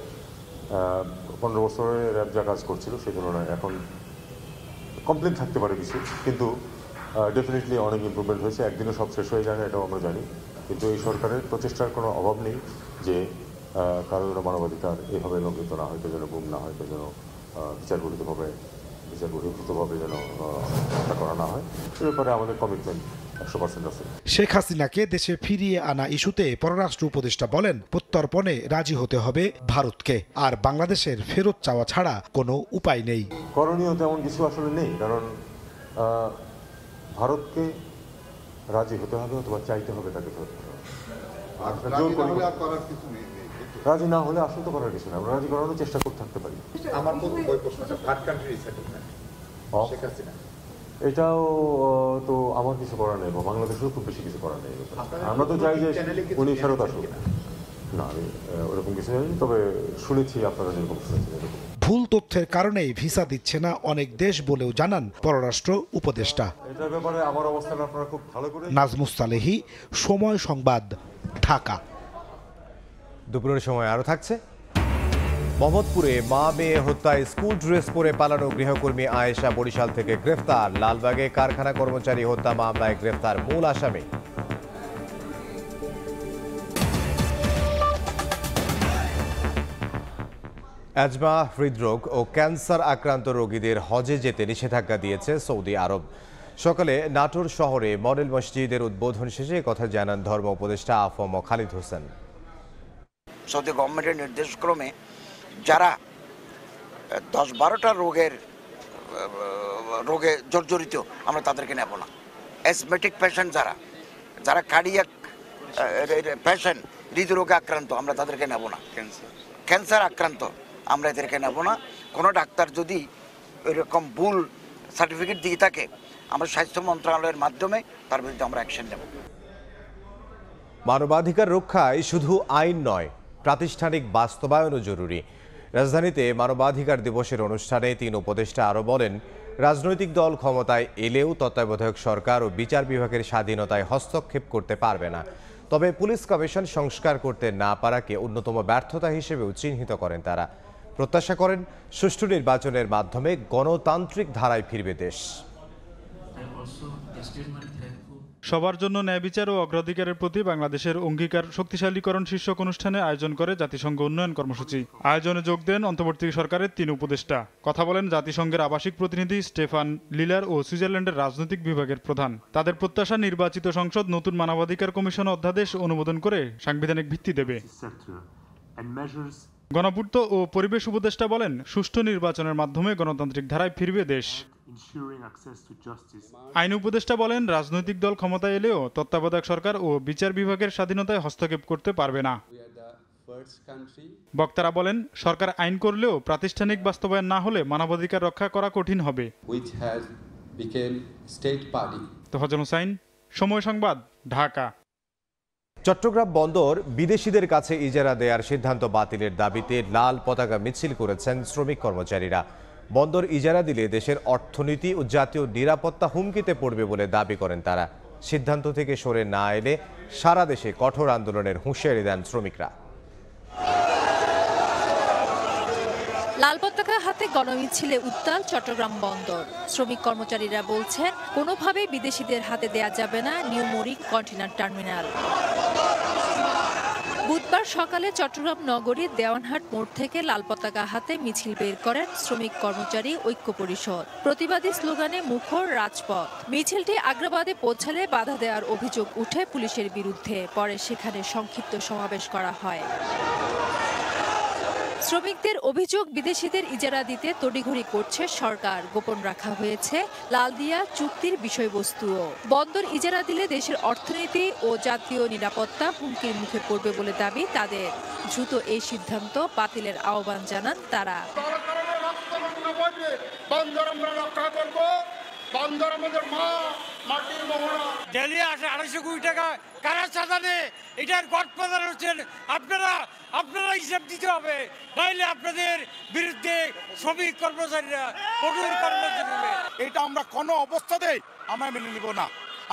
15 বছরে র্যাব যা কাজ করছিল সেই তুলনায় এখন কমপ্লেন থাকতে পারে কিছু, কিন্তু ডেফিনেটলি অনেক ইমপ্রুভমেন্ট হয়েছে। একদিনে সব শেষ হয়ে যায় না, এটাও আমরা জানি, কিন্তু এই সরকারের প্রচেষ্টার কোনো অভাব নেই যে কারো যেন মানবাধিকার এভাবে লঙ্ঘিত না হয়, যেন গুম না হয়, যেন বিচার বহির্ভূতভাবে যেন হত্যা করা না হয়। এ ব্যাপারে আমাদের কমিটমেন্ট 100% আছে। শেখ হাসিনাকে দেশে ফিরিয়ে আনা ইস্যুতে পররাষ্ট্র উপদেষ্টা বলেন, প্রত্যর্পণে রাজি হতে হবে ভারতকে, আর বাংলাদেশের ফেরত চাওয়া ছাড়া কোনো উপায় নেই। করণীয় তেমন কিছু আসলে নেই, কারণ ভারতকে রাজি হতে হবে অথবা চাইতে হবে তাকে ফেরত। রাজি না হলে আসলে তো করার কিছু না, আমরা রাজি করানোর চেষ্টা করতে থাকতে পারি। এটাও তো আমার কিছু করার নেই, বাংলাদেশেরও খুব বেশি কিছু করার নেই। আমরা তো চাই যে উনি ফেরত আসুক। না, আমি ওরকম কিছু নেই, তবে শুনেছি আপনারা যেরকম শুনেছেন। ভুল তথ্যের কারণে ভিসা দিচ্ছে না অনেক দেশ বলেও জানান পররাষ্ট্র উপদেষ্টা। এটার ব্যাপারে আমার অবস্থান আপনারা খুব ভালো করে। নাজমুস সালেহি, সময় সংবাদ, ঢাকা। দুপুরের সময় আরও থাকছে। মোহাম্মদপুরে মা মেয়ে হত্যায় স্কুল ড্রেস পরে পালানো গৃহকর্মী আয়েশা বরিশাল থেকে গ্রেফতার। লালবাগে কারখানা কর্মচারী হত্যা মামলায় গ্রেফতার মূল আসামি। অ্যাজমা, হৃদরোগ ও ক্যান্সার আক্রান্ত রোগীদের হজে যেতে নিষেধাজ্ঞা দিয়েছে সৌদি আরব। সকালে নাটোর শহরে মডেল মসজিদের উদ্বোধন শেষে কথা জানান ধর্ম উপদেষ্টা আফম খালিদ হোসেন। সৌদি গভর্নমেন্টের নির্দেশক্রমে যারা 10-12টা রোগে জর্জরিত আমরা তাদেরকে নেব না। অ্যাসমেটিক পেশেন্ট যারা কার্ডিয়াক পেশেন্ট, হৃদরোগে আক্রান্ত আমরা তাদেরকে নেব না। ক্যান্সার আক্রান্ত আমরা এদেরকে নেব না। কোনো ডাক্তার যদি এরকম ভুল সার্টিফিকেট দিয়ে থাকে, আমরা স্বাস্থ্য মন্ত্রণালয়ের মাধ্যমে তার বিরুদ্ধে আমরা অ্যাকশন নেব। মানবাধিকার রক্ষায় শুধু আইন নয়, প্রাতিষ্ঠানিক বাস্তবায়নও জরুরি। রাজধানীতে মানবাধিকার দিবসের অনুষ্ঠানে 3 উপদেষ্টা আরও বলেন, রাজনৈতিক দল ক্ষমতায় এলেও তত্ত্বাবধায়ক সরকার ও বিচার বিভাগের স্বাধীনতায় হস্তক্ষেপ করতে পারবে না। তবে পুলিশ কমিশন সংস্কার করতে না পারাকে অন্যতম ব্যর্থতা হিসেবেও চিহ্নিত করেন তারা। প্রত্যাশা করেন সুষ্ঠু নির্বাচনের মাধ্যমে গণতান্ত্রিক ধারায় ফিরবে দেশ। সবার জন্য ন্যায় বিচার ও অগ্রাধিকারের প্রতি বাংলাদেশের অঙ্গীকার শক্তিশালীকরণ শীর্ষক অনুষ্ঠানে আয়োজন করে জাতিসংঘ উন্নয়ন কর্মসূচি। আয়োজনে যোগ দেন অন্তর্বর্তী সরকারের 3 উপদেষ্টা। কথা বলেন জাতিসংঘের আবাসিক প্রতিনিধি স্টেফান লিলার ও সুইজারল্যান্ডের রাজনৈতিক বিভাগের প্রধান। তাদের প্রত্যাশা, নির্বাচিত সংসদ নতুন মানবাধিকার কমিশন অধ্যাদেশ অনুমোদন করে সাংবিধানিক ভিত্তি দেবে। গণপূর্ত ও পরিবেশ উপদেষ্টা বলেন, সুষ্ঠু নির্বাচনের মাধ্যমে গণতান্ত্রিক ধারায় ফিরবে দেশ। আইন উপদেষ্টা বলেন, রাজনৈতিক দল ক্ষমতায় এলেও তত্ত্বাবধায়ক সরকার ও বিচার বিভাগের স্বাধীনতায় হস্তক্ষেপ করতে পারবে না। বক্তারা বলেন, সরকার আইন করলেও প্রাতিষ্ঠানিক বাস্তবায়ন না হলে মানবাধিকার রক্ষা করা কঠিন হবে। তোফাজ্জল হোসাইন, সময় সংবাদ, ঢাকা। চট্টগ্রাম বন্দর বিদেশিদের কাছে ইজারা দেওয়ার সিদ্ধান্ত বাতিলের দাবিতে লাল পতাকা মিছিল করেছেন শ্রমিক কর্মচারীরা। বন্দর ইজারা দিলে দেশের অর্থনীতি ও জাতীয় নিরাপত্তা হুমকিতে পড়বে বলে দাবি করেন তারা। সিদ্ধান্ত থেকে সরে না এলে সারা দেশে কঠোর আন্দোলনের হুঁশিয়ারি দেন শ্রমিকরা। লাল পতাকা হাতে গণমিছিলে উত্তাল চট্টগ্রাম বন্দর। শ্রমিক কর্মচারীরা বলছেন, কোনোভাবেই বিদেশিদের হাতে দেয়া যাবে না নিউ মরিক কন্টেইনার টার্মিনাল। বুধবার সকালে চট্টগ্রাম নগরীর দেওয়ানহাট মোড় থেকে লাল পতাকা হাতে মিছিল বের করেন শ্রমিক কর্মচারী ঐক্য পরিষদ। প্রতিবাদী স্লোগানে মুখর রাজপথ। মিছিলটি আগ্রাবাদে পৌঁছালে বাধা দেওয়ার অভিযোগ উঠে পুলিশের বিরুদ্ধে। পরে সেখানে সংক্ষিপ্ত সমাবেশ করা হয়। শ্রমিকদের অভিযোগ, বিদেশিদের ইজারা দিতে তড়িঘড়ি করছে সরকার। গোপন রাখা হয়েছে লালদিয়া চুক্তির বিষয়বস্তুও। বন্দর ইজারা দিলে দেশের অর্থনীতি ও জাতীয় নিরাপত্তা হুমকির মুখে পড়বে বলে দাবি তাদের। দ্রুত এই সিদ্ধান্ত বাতিলের আহ্বান জানান তারা। দিল্লি আসে 250 কোটি টাকা কারা চাঁদানে, এটার গডফাদার হচ্ছেন আপনারা। আপনারা হিসাব দিতে হবে, নাইলে আপনাদের বিরুদ্ধে শ্রমিক কর্মচারীরা কঠোর কর্মসূচি নেবে। এটা আমরা কোনো অবস্থাতেই আমরা মেনে নিব না।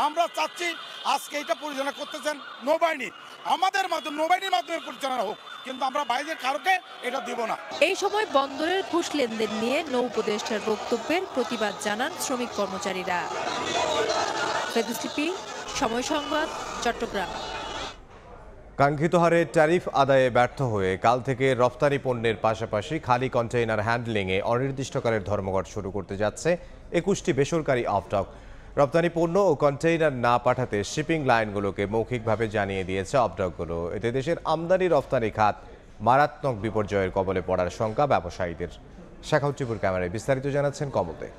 আমরা চাচ্ছি আজকে এটা পরিচালনা করতেছেন নৌবাহিনী, আমাদের মাধ্যমে নৌবাহিনীর মাধ্যমে পরিচালনা হোক, কিন্তু আমরা বাইরের কারোকে এটা দিব না। এই সময় বন্দরের ঘুষ লেনদেন নিয়ে নৌ উপদেষ্টার বক্তব্যের প্রতিবাদ জানান শ্রমিক কর্মচারীরা। সময় সংবাদ, চট্টগ্রাম। কাঙ্ক্ষিত হারে ট্যারিফ আদায়ে ব্যর্থ হয়ে কাল থেকে রপ্তানি পণ্যের পাশাপাশি খালি কন্টেইনার হ্যান্ডলিংয়ে অনির্দিষ্টকালের ধর্মঘট শুরু করতে যাচ্ছে 21টি বেসরকারি অফডক। রপ্তানি পণ্য ও কন্টেইনার না পাঠাতে শিপিং লাইনগুলোকে মৌখিকভাবে জানিয়ে দিয়েছে অফডকগুলো। এতে দেশের আমদানি রপ্তানি খাত মারাত্মক বিপর্যয়ের কবলে পড়ার শঙ্কা ব্যবসায়ীদের। শাখাউদ্দিপুর ক্যামেরায় বিস্তারিত জানাচ্ছেন কমলদে।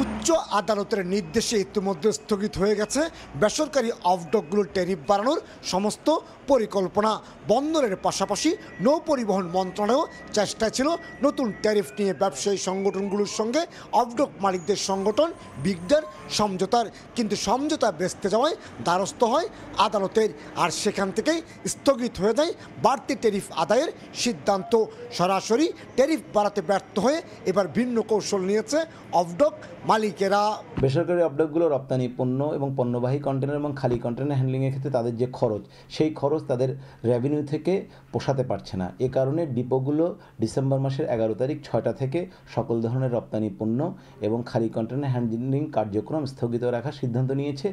উচ্চ আদালতের নির্দেশে ইতিমধ্যে স্থগিত হয়ে গেছে বেসরকারি অফডকগুলোর ট্যারিফ বাড়ানোর সমস্ত পরিকল্পনা। বন্দরের পাশাপাশি নৌ পরিবহন মন্ত্রণালয়ও চেষ্টায় ছিল নতুন ট্যারিফ নিয়ে ব্যবসায়ী সংগঠনগুলোর সঙ্গে অফডক মালিকদের সংগঠন বিগডার সমঝোতার, কিন্তু সমঝোতা বেচতে যাওয়ায় দ্বারস্থ হয় আদালতের। আর সেখান থেকেই স্থগিত হয়ে যায় বাড়তি ট্যারিফ আদায়ের সিদ্ধান্ত। সরাসরি ট্যারিফ বাড়াতে ব্যর্থ হয়ে এবার ভিন্ন কৌশল নিয়েছে অফডক মালিকেরা। বেসরকারি অফডকগুলো রপ্তানি পণ্য এবং পণ্যবাহী কন্টেনার এবং খালি কন্টেনার হ্যান্ডলিংয়ের ক্ষেত্রে তাদের যে খরচ, সেই খরচ তাদের রেভিনিউ থেকে পোষাতে পারছে না। এ কারণে ডিপোগুলো ডিসেম্বর মাসের 11 তারিখ 6টা থেকে সকল ধরনের রপ্তানি পণ্য এবং খালি কন্টেনার হ্যান্ডলিং কার্যক্রম স্থগিত রাখার সিদ্ধান্ত নিয়েছে।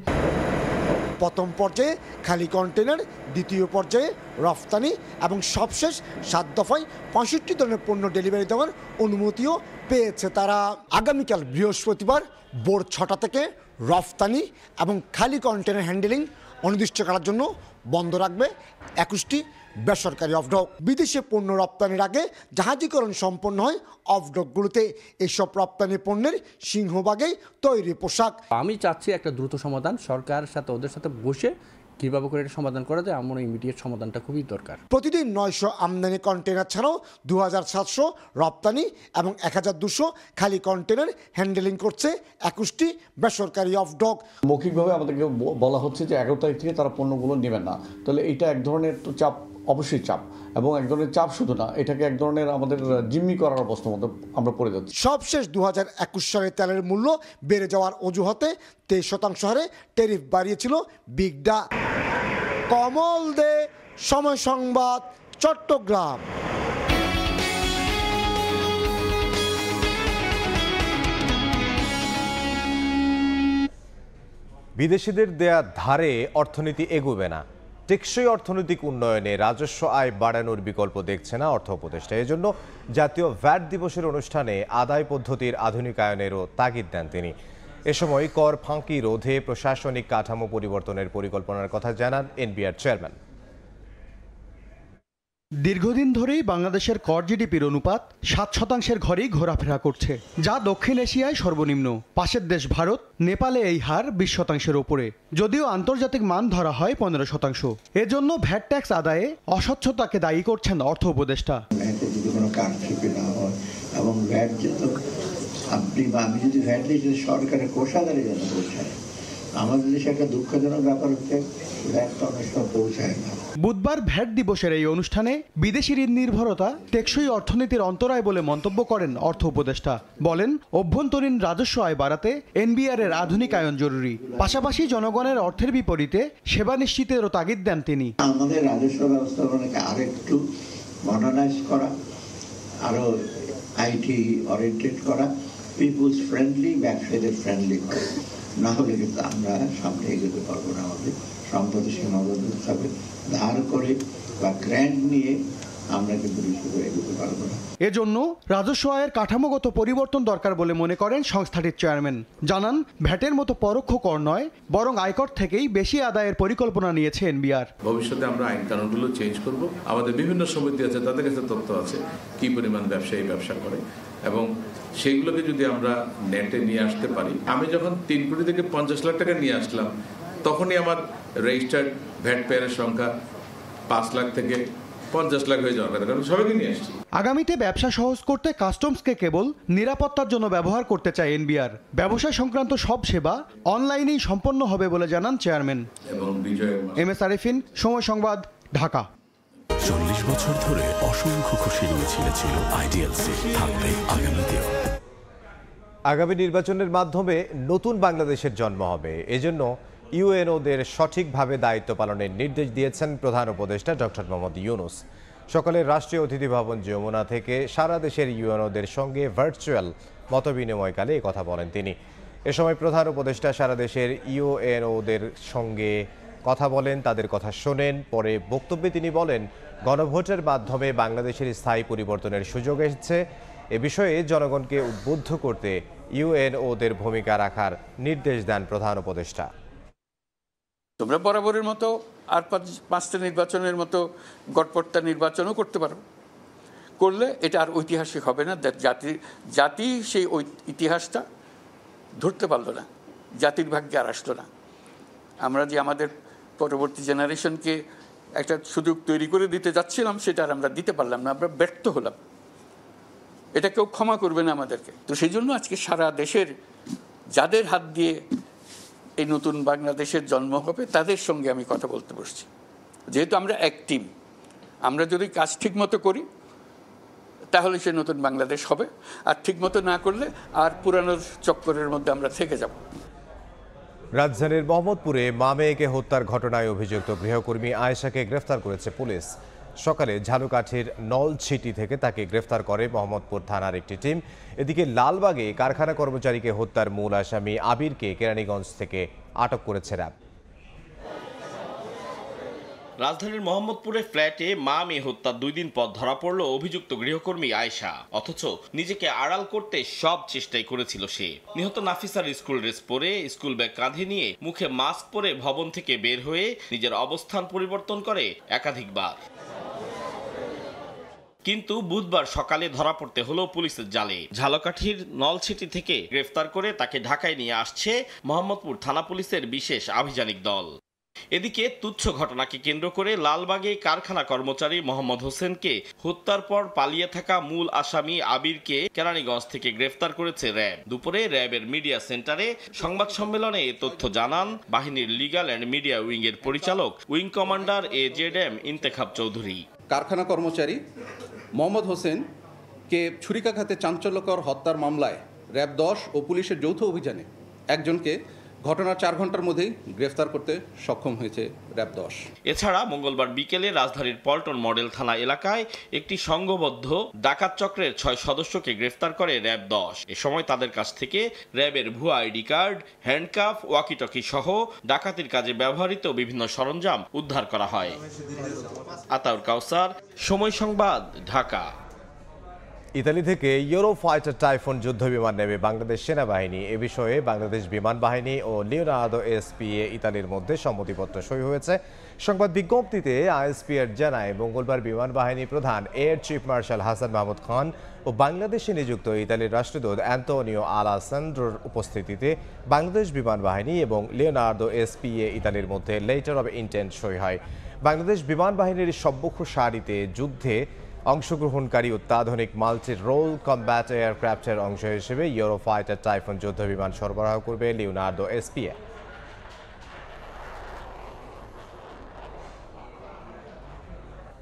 প্রথম পর্যায়ে খালি কন্টেনার, দ্বিতীয় পর্যায়ে রফতানি এবং সবশেষ 7 দফায় 65 ধরনের পণ্য ডেলিভারি দেওয়ার অনুমতিও পেয়েছে তারা। আগামীকাল বৃহস্পতিবার ভোর 6টা থেকে রফতানি এবং খালি কন্টেনার হ্যান্ডেলিং অনির্দিষ্টকালের জন্য বন্ধ রাখবে 21টি বেসরকারি অফডক। বিদেশে পণ্য রপ্তানির আগে জাহাজীকরণ সম্পন্ন হয় অফডকগুলোতে। এইসব রপ্তানি পণ্যের সিংহভাগেই তৈরি পোশাক। আমি চাচ্ছি একটা দ্রুত সমাধান, সরকারের সাথে ওদের সাথে বসে কীভাবে করে এটা সমাধান করা যায়, আমার ইমিডিয়েট সমাধানটা খুবই দরকার। প্রতিদিন 900 আমদানি কন্টেনার ছাড়াও 2700 রপ্তানি এবং 1200 খালি কন্টেনার হ্যান্ডেলিং করছে 21টি বেসরকারি অফডক। মৌখিকভাবে আমাদেরকে বলা হচ্ছে যে 11 তারিখ থেকে তারা পণ্যগুলো নেবেন না, তাহলে এটা এক ধরনের তো চাপ, অবশ্যই চাপ, এবং এক ধরনের চাপ শুধু না, এটাকে এক ধরনের আমাদের জিম্মি করার অবস্থার মধ্যে আমরা পড়ে যাচ্ছি। সবশেষ 2021 সালে তেলের মূল্য বেড়ে যাওয়ার অজুহাতে 23% হারে ট্যারিফ বাড়িয়েছিল বিগডা। কমল দে, সময় সংবাদ, চট্টগ্রাম। বিদেশিদের দেয়া ধারে অর্থনীতি এগোবে না, টেকসই অর্থনৈতিক উন্নয়নে রাজস্ব আয় বাড়ানোর বিকল্প দেখছে না অর্থ উপদেষ্টা। এজন্য জাতীয় ভ্যাট দিবসের অনুষ্ঠানে আদায় পদ্ধতির আধুনিকায়নেরও তাগিদ দেন তিনি। এ সময় কর ফাঁকি রোধে প্রশাসনিক কাঠামো পরিবর্তনের পরিকল্পনার কথা জানান এনবিআর চেয়ারম্যান। দীর্ঘদিন ধরেই বাংলাদেশের কর জিডিপির অনুপাত 7% ঘরেই ঘোরাফেরা করছে, যা দক্ষিণ এশিয়ায় সর্বনিম্ন। পাশের দেশ ভারত, নেপালে এই হার 20%-এর ওপরে, যদিও আন্তর্জাতিক মান ধরা হয় 15%। এজন্য ভ্যাট ট্যাক্স আদায়ে অস্বচ্ছতাকে দায়ী করছেন অর্থ উপদেষ্টা। যদি কোনো কারচুপি না হয় এবং ভ্যাট যেত আপনি বা আমি যদি ভ্যাট দিই যদি সরকারের কোষাগারে যেন পৌঁছায়, আমাদের দেশে একটা দুঃখজনক ব্যাপার হচ্ছে ভ্যাট তো অনেক সময় পৌঁছায় না। বুধবার ভ্যাট দিবসের এই অনুষ্ঠানে বিদেশি ঋণ নির্ভরতা টেকসই অর্থনীতির অন্তরায় বলে মন্তব্য করেন অর্থ উপদেষ্টা। বলেন, অভ্যন্তরীণ রাজস্ব আয় বাড়াতে এনবিআর এর আধুনিকায়ন জরুরি। পাশাপাশি জনগণের অর্থের বিপরীতে সেবা নিশ্চিতেরও তাগিদ দেন তিনি। আমাদের রাজস্ব ব্যবস্থাপনাকে আরেকটু মডার্নাইজ করা, আরো আইটি ওরিয়েন্টেড করা, পিপুলস ফ্রেন্ডলি, ব্যবসায়ীদের ফ্রেন্ডলি করা, না হলে কিন্তু আমরা সামনে এগোতে পারবো না। আমাদের সম্পদের সীমাবদ্ধ থাকবে, ধার করে বা গ্র্যান্ট নিয়ে আমরা কিন্তু এগোতে পারবো না। এজন্য রাজস্ব আয়ের কাঠামোগত পরিবর্তন দরকার বলে মনে করেন সংস্থাটির চেয়ারম্যান। জানান, ভ্যাটের মতো পরোক্ষ কর নয়, বরং আয়কর থেকেই বেশি আদায়ের পরিকল্পনা নিয়েছে এনবিআর। ভবিষ্যতে আমরা আইন কানুনগুলো চেঞ্জ করব। আমাদের বিভিন্ন সমিতি আছে, তাদের কাছে তথ্য আছে কি পরিমাণ ব্যবসায়ী ব্যবসা করে, এবং সেইগুলোকে যদি আমরা নেটে নিয়ে আসতে পারি। আমি যখন 3 কোটি থেকে 50 লাখ টাকা নিয়ে আসলাম, তখনই আমার রেজিস্টার্ড ভ্যাট পেয়ারের সংখ্যা 5 লাখ থেকে 50 লাখ হয়ে যাওয়ার কথা, কারণ সবাইকে নিয়ে আসছি। আগামীতে ব্যবসা সহজ করতে কাস্টমসকে কেবল নিরাপত্তার জন্য ব্যবহার করতে চায় এনবিআর। ব্যবসা সংক্রান্ত সব সেবা অনলাইনেই সম্পন্ন হবে বলে জানান চেয়ারম্যান। MS আরিফিন, সময় সংবাদ, ঢাকা। 40 বছর ধরে অসংখ্য খুশির মিছিলে ছিল আইডিএলসি, থাকবে আগামীতেও। আগামী নির্বাচনের মাধ্যমে নতুন বাংলাদেশের জন্ম হবে, এজন্য ইউএনওদের সঠিকভাবে দায়িত্ব পালনের নির্দেশ দিয়েছেন প্রধান উপদেষ্টা ডক্টর মোহাম্মদ ইউনূস। সকালে রাষ্ট্রীয় অতিথি ভবন যমুনা থেকে সারা দেশের ইউএনওদের সঙ্গে ভার্চুয়াল মতবিনিময়কালে কথা বলেন তিনি। এ সময় প্রধান উপদেষ্টা সারা দেশের ইউএনওদের সঙ্গে কথা বলেন, তাদের কথা শোনেন। পরে বক্তব্যে তিনি বলেন, গণভোটের মাধ্যমে বাংলাদেশের স্থায়ী পরিবর্তনের সুযোগ এসেছে। এ বিষয়ে জনগণকে উদ্বুদ্ধ করতে ইউএনওদের ভূমিকা রাখার নির্দেশ দেন প্রধান উপদেষ্টা। তোমরা বরাবরের মতো আর 5টা নির্বাচনের মতো গটপট্টা নির্বাচনও করতে পারো, করলে এটা আর ঐতিহাসিক হবে না। জাতি সেই ইতিহাসটা ধরতে পারলো না, জাতির ভাগ্যে আর আসলো না। আমরা যে আমাদের পরবর্তী জেনারেশনকে একটা সুযোগ তৈরি করে দিতে যাচ্ছিলাম, সেটা আর আমরা দিতে পারলাম না, আমরা ব্যর্থ হলাম। এটা কেউ ক্ষমা করবে না আমাদেরকে। তো সেই জন্য আজকে সারা দেশের যাদের হাত দিয়ে এই নতুন বাংলাদেশের জন্ম হবে, তাদের সঙ্গে আমি কথা বলতে বসছি। যেহেতু আমরা এক টিম, আমরা যদি কাজ ঠিকমতো করি তাহলে সে নতুন বাংলাদেশ হবে, আর ঠিকমতো না করলে আর পুরানোর চক্করের মধ্যে আমরা থেকে যাব। রাজধানীর মোহাম্মদপুরে মা মেয়েকে হত্যার ঘটনায় অভিযুক্ত গৃহকর্মী আয়েশাকে গ্রেফতার করেছে পুলিশ। সকালে ঝালকাঠির নলছিটি থেকে তাকে গ্রেফতার করে মোহাম্মদপুর থানার একটি টিম। এদিকে লালবাগে কারখানা কর্মচারীকে হত্যার মূল আসামি আবিরকে কেরানীগঞ্জ থেকে আটক করেছে র্যাব। রাজধানীর মোহাম্মদপুরে ফ্ল্যাটে মা মেয়ে হত্যার 2 দিন পর ধরা পড়ল অভিযুক্ত গৃহকর্মী আয়েশা। অথচ নিজেকে আড়াল করতে সব চেষ্টাই করেছিল সে। নিহত নাফিসার স্কুল ড্রেস পরে, স্কুল ব্যাগ কাঁধে নিয়ে, মুখে মাস্ক পরে ভবন থেকে বের হয়ে নিজের অবস্থান পরিবর্তন করে একাধিকবার। কিন্তু বুধবার সকালে ধরা পড়তে হলো পুলিশের জালে। ঝালকাঠির নলছিটি থেকে গ্রেফতার করে তাকে ঢাকায় নিয়ে আসছে মোহাম্মদপুর থানা পুলিশের বিশেষ আভিযানিক দল। এদিকে তুচ্ছ ঘটনাকে কেন্দ্র করে লালবাগে কারখানা কর্মচারী মোহাম্মদ হোসেনকে হত্যার পর পালিয়ে থাকা মূল আসামি আবিরকে কেরানীগঞ্জ থেকে গ্রেফতার করেছে র্যাব। দুপুরে র্যাবের মিডিয়া সেন্টারে সংবাদ সম্মেলনে এ তথ্য জানান বাহিনীর লিগ্যাল অ্যান্ড মিডিয়া উইং এর পরিচালক wing commander AZM Intekhab Chowdhury. কারখানা কর্মচারী মোহাম্মদ হোসেনকে ছুরিকাঘাতে চাঞ্চল্যকর হত্যার মামলায় র্যাব 10 ও পুলিশের যৌথ অভিযানে একজনকে ঘটনার 4 ঘন্টার মধ্যেই গ্রেফতার করতে সক্ষম হয়েছে র্যাব 10। এছাড়া মঙ্গলবার বিকেলে রাজধানীর পল্টন মডেল থানা এলাকায় একটি সংঘবদ্ধ ডাকাত চক্রের 6 সদস্যকে গ্রেফতার করে র্যাব 10। এ সময় তাদের কাছ থেকে র্যাবের ভুয়া আইডি কার্ড, হ্যান্ডকাফ, ওয়াকিটকি সহ ডাকাতির কাজে ব্যবহৃত বিভিন্ন সরঞ্জাম উদ্ধার করা হয়। আতাউর কাউসার, সময় সংবাদ, ঢাকা। ইতালি থেকে ইউরোফাইটার টাইফুন যুদ্ধবিমান নেবে বাংলাদেশ সেনাবাহিনী। এ বিষয়ে বাংলাদেশ বিমান বাহিনী ও লিওনার্দো এসপিএ ইতালির মধ্যে সম্মতিপত্র সই হয়েছে। সংবাদ বিজ্ঞপ্তিতে আইএসপিএর জানায়, মঙ্গলবার বিমান বাহিনী প্রধান air chief marshal Hasan Mahmud Khan ও বাংলাদেশে নিযুক্ত ইতালির রাষ্ট্রদূত অ্যান্তোনিও আলাসান্দ্রোর উপস্থিতিতে বাংলাদেশ বিমান বাহিনী এবং লিওনার্দো এসপিএ ইতালির মধ্যে লেটার অব ইন্টেন্ট সই হয়। বাংলাদেশ বিমান বাহিনীর সব্যক্ষ সারিতে যুদ্ধে অংশগ্রহণকারী অত্যাধুনিক মাল্টি রোল কম্ব্যাট এয়ারক্রাফটের অংশ হিসেবে ইউরোফাইটার টাইফুন যুদ্ধবিমান সরবরাহ করবে লিওনার্দো এসপিএ।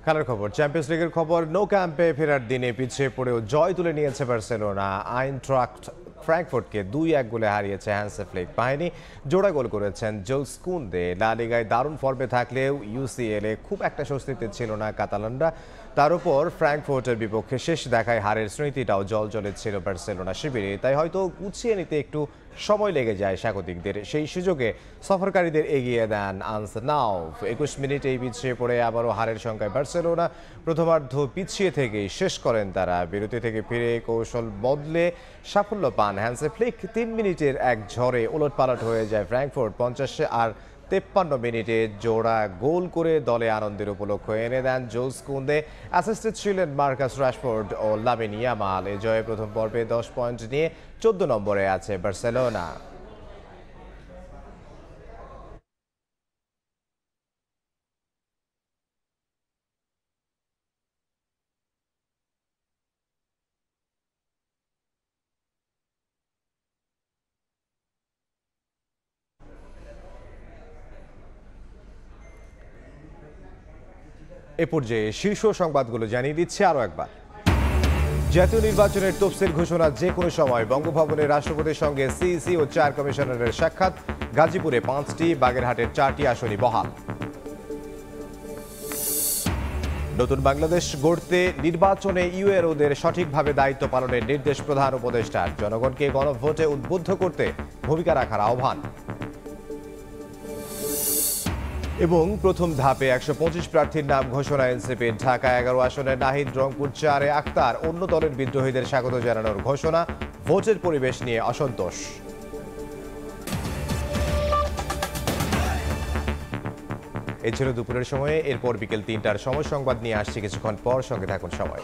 খেলার খবর, চ্যাম্পিয়ন্স লিগের খবর। নো ক্যাম্পে ফেরার দিনে পিছিয়ে পড়েও জয় তুলে নিয়েছে বার্সেলোনা। আইনট্রাক্ট ফ্র্যাঙ্কফুর্টকে 2-1 গোলে হারিয়েছে হ্যান্সে ফ্লিক বাহিনী। জোড়া গোল করেছেন জুলস কুন্দে। লা লিগায় দারুণ ফর্মে থাকলেও UCL এ খুব একটা স্বস্তিতে ছিল না কাতালানরা। তার উপর ফ্র্যাঙ্কফুর্টের বিপক্ষে শেষ দেখায় হারের স্মৃতিটাও জলজলে ছিল বার্সেলোনা শিবিরে। তাই হয়তো গুছিয়ে নিতে একটু সময় লেগে যায় স্বাগতিকদের। সেই সুযোগে সফরকারীদের এগিয়ে দেন আনসেনাও। 21 মিনিটেই পিছিয়ে পড়ে আবারও হারের সংখ্যায় বার্সেলোনা। প্রথমার্ধ পিছিয়ে থেকেই শেষ করেন তারা। বিরতি থেকে ফিরে কৌশল বদলে সাফল্য পান হ্যান্সে ফ্লিক। 3 মিনিটের এক ঝড়ে ওলটপালট হয়ে যায় ফ্র্যাঙ্কফুর্ট। 50 আর 53 মিনিটে জোড়া গোল করে দলে আনন্দের উপলক্ষ এনে দেন জুলস কুন্দে। অ্যাসিস্টে ছিলেন মার্কাস রাশফোর্ড ও লামিন ইয়ামাল। এ জয়ে প্রথম পর্বে 10 পয়েন্ট নিয়ে 14 নম্বরে আছে বার্সেলোনা। এ পর্যায়ে শীর্ষ সংবাদগুলো জানিয়ে দিচ্ছে আরও একবার। জাতীয় নির্বাচনের তফসিল ঘোষণা যে কোনো সময়। বঙ্গভবনে রাষ্ট্রপতির সঙ্গে সিইসি ও 4 কমিশনারের সাক্ষাৎ। গাজীপুরে 5টি, বাগেরহাটের 4টি আসনই বহাল। নতুন বাংলাদেশ গড়তে নির্বাচনে ইউএরওদের সঠিকভাবে দায়িত্ব পালনের নির্দেশ প্রধান উপদেষ্টার। জনগণকে গণভোটে উদ্বুদ্ধ করতে ভূমিকা রাখার আহ্বান। এবং প্রথম ধাপে 125 প্রার্থীর নাম ঘোষণা এনসিপির। ঢাকা 11 আসনে নাহিদ, রংপুর 4-এ আক্তার। অন্য দলের বিদ্রোহীদের স্বাগত জানানোর ঘোষণা। ভোটের পরিবেশ নিয়ে অসন্তোষ। এ ছিল দুপুরের সময়ে। এরপর বিকেল 3টার সময় সংবাদ নিয়ে আসছি কিছুক্ষণ পর। সঙ্গে থাকুন সবাই।